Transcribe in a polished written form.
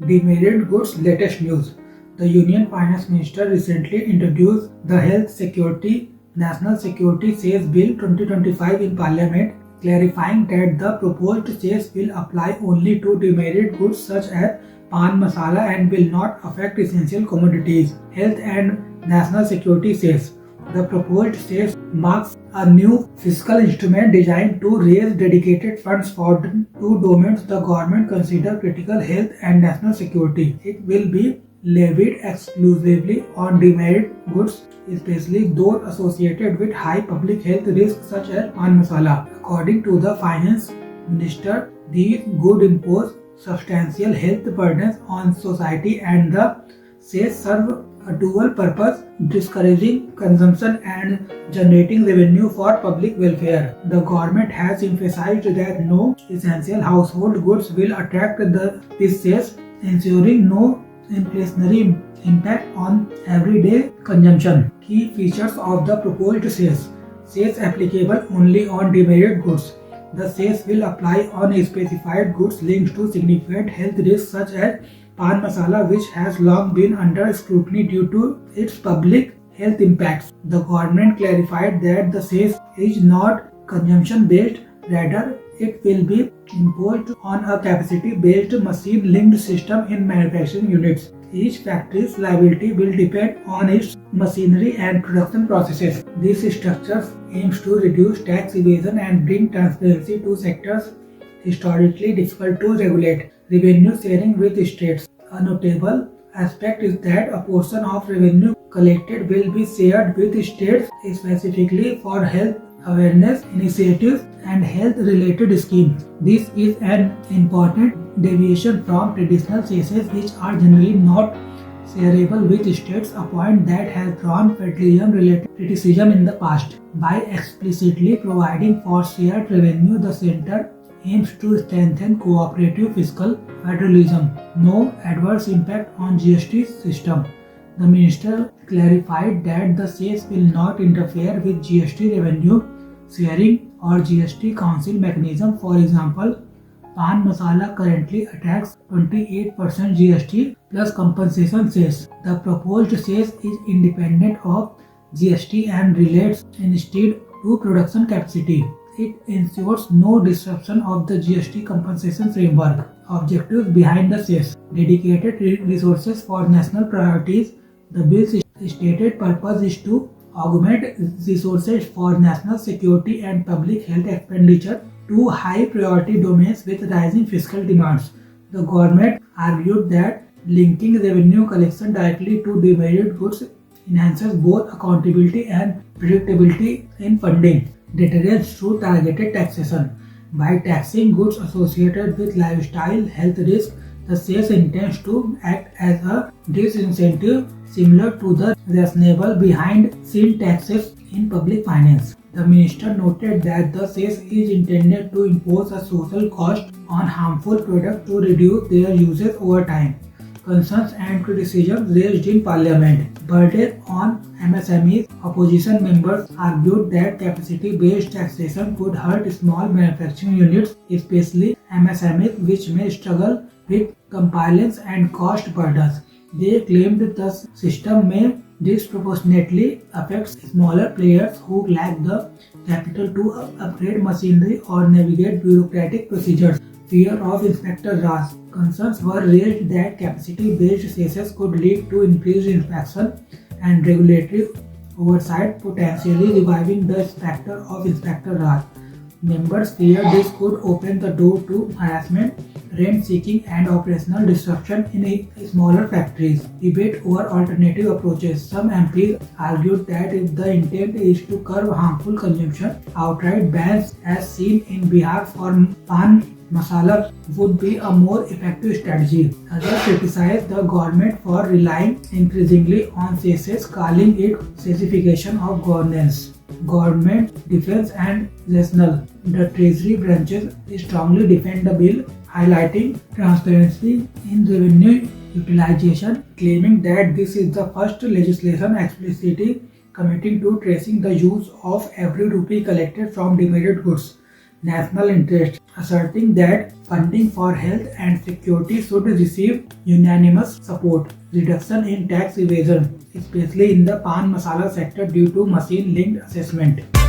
Demerit goods latest news. The Union Finance Minister recently introduced the Health Security National Security Cess Bill 2025 in Parliament, clarifying that the proposed cess will apply only to demerit goods such as pan masala and will not affect essential commodities. Health and National Security Cess. The proposed cess marks a new fiscal instrument designed to raise dedicated funds for two domains the government considers critical: health and national security. It will be levied exclusively on demerit goods, especially those associated with high public health risks such as pan masala. According to the finance minister, these goods impose substantial health burdens on society and the cess serve a dual purpose: discouraging consumption and generating revenue for public welfare. The government has emphasized that no essential household goods will attract this cess, ensuring no inflationary impact on everyday consumption. Key features of the proposed cess. Cess applicable only on demerit goods. The cess will apply on specified goods linked to significant health risks such as pan masala, which has long been under scrutiny due to its public health impacts. The government clarified that the cess is not consumption based, rather it will be imposed on a capacity based machine linked system in manufacturing units. Each factory's liability will depend on its machinery and production processes. This structure aims to reduce tax evasion and bring transparency to sectors historically difficult to regulate. Revenue sharing with states. A notable aspect is that a portion of revenue collected will be shared with states specifically for health awareness initiatives and health related schemes. This is an important deviation from traditional cesses, which are generally not shareable with states, a point that has drawn federalism related criticism in the past. By explicitly providing for shared revenue, the center aims to strengthen cooperative fiscal federalism. No adverse impact on GST system. The minister clarified that the cess will not interfere with GST revenue sharing or GST council mechanism. For example, pan masala currently attracts 28% GST plus compensation cess. The proposed cess is independent of GST and relates instead to production capacity. It ensures no disruption of the GST compensation framework. Objectives behind the cess. Dedicated resources for national priorities. The bill's stated purpose is to augment resources for national security and public health expenditure to high priority domains with rising fiscal demands. The government argued that linking revenue collection directly to demerit goods enhances both accountability and predictability in funding. Deterrence through targeted taxation. By taxing goods associated with lifestyle health risk, the cess intends to act as a disincentive similar to the rationale behind sin taxes in public finance. The minister noted that the cess is intended to impose a social cost on harmful products to reduce their usage over time. Concerns and criticisms raised in Parliament. Burden on MSMEs. Opposition members argued that capacity-based taxation could hurt small manufacturing units, especially MSMEs, which may struggle with compliance and cost burdens. They claimed the system may disproportionately affect smaller players who lack the capital to upgrade machinery or navigate bureaucratic procedures. Fear of Inspector Raj. Concerns were raised that capacity-based cesses could lead to increased inspection and regulatory oversight, potentially reviving the spectre of Inspector Raj. Members feared this could open the door to harassment, rent-seeking and operational disruption in smaller factories. Debate over alternative approaches. Some MPs argued that if the intent is to curb harmful consumption, outright bans as seen in Bihar for pan masala would be a more effective strategy. Others criticized the government for relying increasingly on cesses, calling it cessification of governance. Government, defense and rationale. The Treasury branches strongly defend the bill, highlighting transparency in revenue utilization, claiming that this is the first legislation explicitly committing to tracing the use of every rupee collected from demerit goods. National interest. asserting that funding for health and security should receive unanimous support. Reduction in tax evasion, especially in the pan masala sector due to machine-linked assessment.